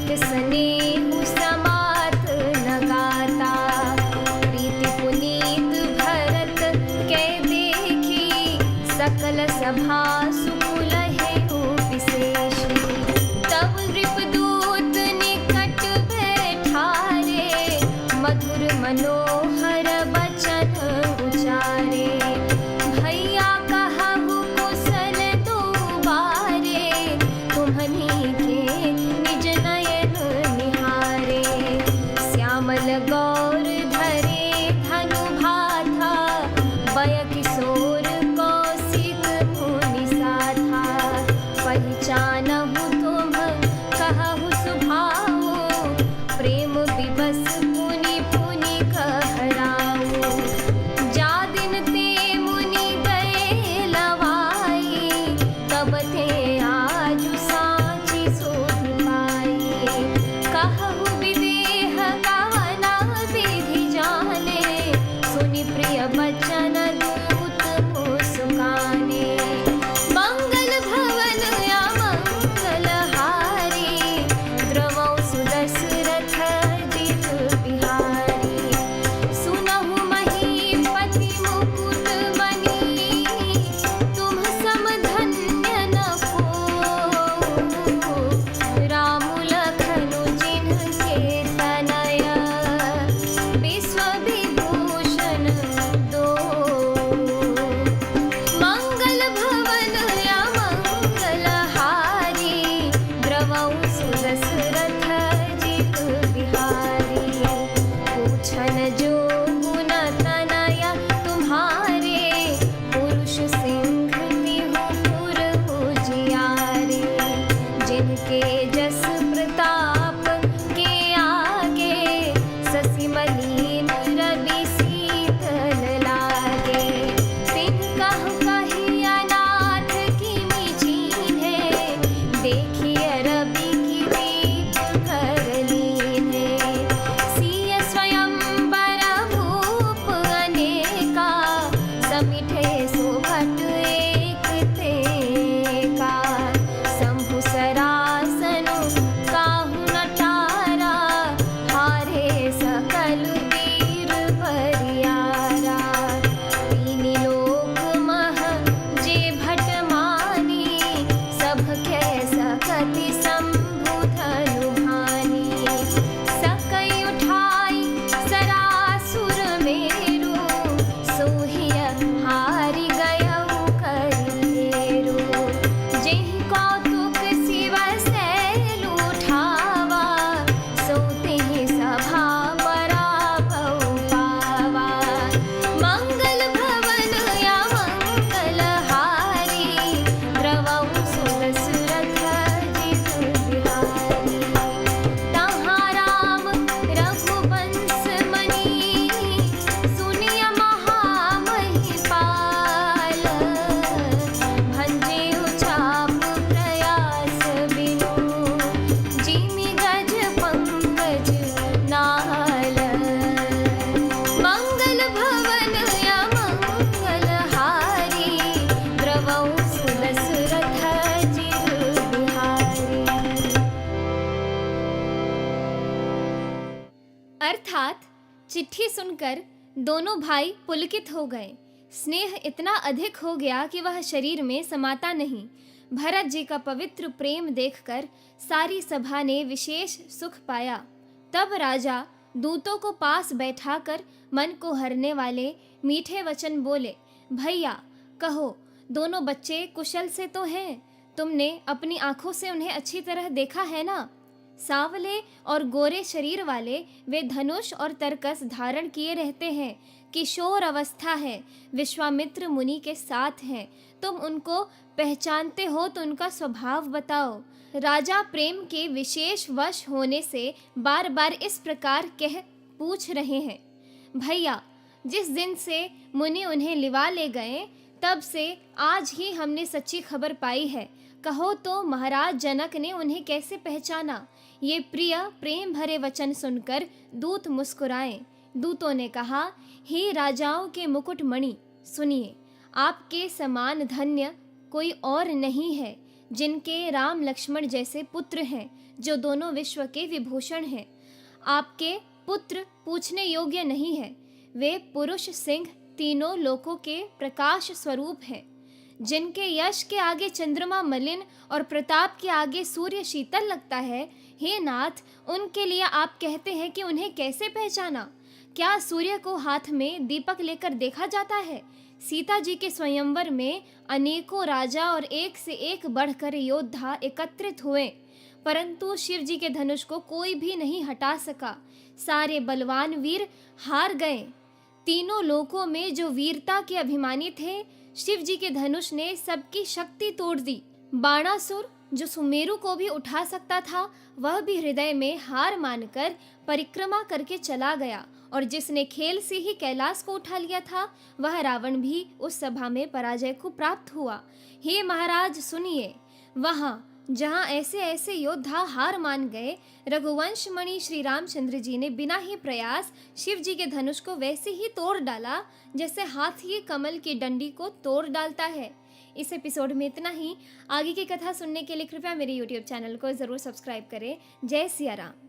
प्रीत स्नेह समात न गाता, प्रीति पुनीत भरत कै देखी, सकल सभा सुकुल हेउ विशेषी। तब नृपदूत निकट बैठारे, मधुर मनोहर बचन उचारे। भैया कहहु कुशल दो बारे, तुम्हनी के निज नयन निहारे। श्यामल गौर धरे धनु भाथा, बय किशोर कौशिक मुनि साथा। पहिचानहु तुम कहहु सुभाऊ, प्रेम विवश पुनि पुनि कहराऊ। जा दिन ते मुनि गए लवाई, तब ते आजु साँचि सोधि पाई। कहहु विदेह कवना विधि जाने, सुनि प्रिय बचन दूत मुस्काने। मंगल भवन अमंगल हारी, द्रवौ सुदशरथ जित बिहारी। सुनहु महीपति मुकुट मणि, तुम सम धन्य न कोउ। राम लखनु जिनके तनय, विश्व विभूषण दोउ। मंगल भवन अमंगल हारी, द्रवौ सुदशरथ जित बिहारी। पूछन जो गुण तनय तुम्हारे, पुरुष सिंह तिहु पुर उजियारे। जिनके जस प्रताप के आगे, शशि मलीन रवि शीतल लागे। तिनकहु कहिया नाथ किमि चीन्हे, देखिय रवि की दीप कर लीन्हे। सिय स्वयंवर भूप अनेका, समिठे सोभट एक तेका। शंभु सरासनु काहू न टारा, हारे सकल वीर बरियारा। तीनि लोक मह जे भट मानी, सब कै सकति शंभु धनु भानी। सकई उठाई सरासुर मेरु, सोहिय हारि गयउ करिहेरु। जेहि कौतुक शिव सैल उठावा, सो तेहि सभा पराभव पावा। मंगल भवन अमंगल हारी, द्रवौ सुदशरथ जित बिहारी। तहाँ राम रघुवंश मणि, सुनिय महामहिपाल। भंजेउ चाप प्रयास बिनु, जिमि गज पंकज नाल। मंगल भवन अमंगल हारी, द्रवौ सुदशरथ जित बिहारी। अर्थात चिट्ठी सुनकर दोनों भाई पुलकित हो गए। स्नेह इतना अधिक हो गया कि वह शरीर में समाता नहीं। भरत जी का पवित्र प्रेम देखकर सारी सभा ने विशेष सुख पाया। तब राजा दूतों को पास बैठाकर मन को हरने वाले मीठे वचन बोले। भैया कहो, दोनों बच्चे कुशल से तो हैं? तुमने अपनी आंखों से उन्हें अच्छी तरह देखा है ना? सांवले और गोरे शरीर वाले वे धनुष और तरकस धारण किए रहते हैं। किशोर अवस्था है, विश्वामित्र मुनि के साथ हैं। तुम उनको पहचानते हो तो उनका स्वभाव बताओ। राजा प्रेम के विशेष वश होने से बार बार इस प्रकार कह पूछ रहे हैं। भैया, जिस दिन से मुनि उन्हें लिवा ले गए, तब से आज ही हमने सच्ची खबर पाई है। कहो तो महाराज जनक ने उन्हें कैसे पहचाना? ये प्रिय प्रेम भरे वचन सुनकर दूत मुस्कुराए। दूतों ने कहा, हे राजाओं के मुकुट मणि, सुनिए, आपके समान धन्य कोई और नहीं है। जिनके राम लक्ष्मण जैसे पुत्र हैं, जो दोनों विश्व के विभूषण हैं। आपके पुत्र पूछने योग्य नहीं है। वे पुरुष सिंह तीनों लोकों के प्रकाश स्वरूप हैं, जिनके यश के आगे चंद्रमा मलिन और प्रताप के आगे सूर्य शीतल लगता है। हे नाथ, उनके लिए आप कहते हैं कि उन्हें कैसे पहचाना? क्या सूर्य को हाथ में दीपक लेकर देखा जाता है? सीता जी के स्वयंवर में अनेकों राजा और एक से एक बढ़कर योद्धा एकत्रित हुए, परंतु शिव जी के धनुष को कोई भी नहीं हटा सका। सारे बलवान वीर हार गए। तीनों लोकों में जो वीरता के अभिमानी थे, शिव जी के धनुष ने सबकी शक्ति तोड़ दी। बाणासुर, जो सुमेरु को भी उठा सकता था, वह भी हृदय में हार मानकर परिक्रमा करके चला गया, और जिसने खेल से ही कैलाश को उठा लिया था, वह रावण भी उस सभा में पराजय को प्राप्त हुआ। हे महाराज सुनिए, वहाँ जहाँ ऐसे ऐसे योद्धा हार मान गए, रघुवंश मणि श्री रामचंद्र जी ने बिना ही प्रयास शिव जी के धनुष को वैसे ही तोड़ डाला, जैसे हाथी कमल की डंडी को तोड़ डालता है। इस एपिसोड में इतना ही। आगे की कथा सुनने के लिए कृपया मेरे YouTube चैनल को ज़रूर सब्सक्राइब करें। जय सिया राम।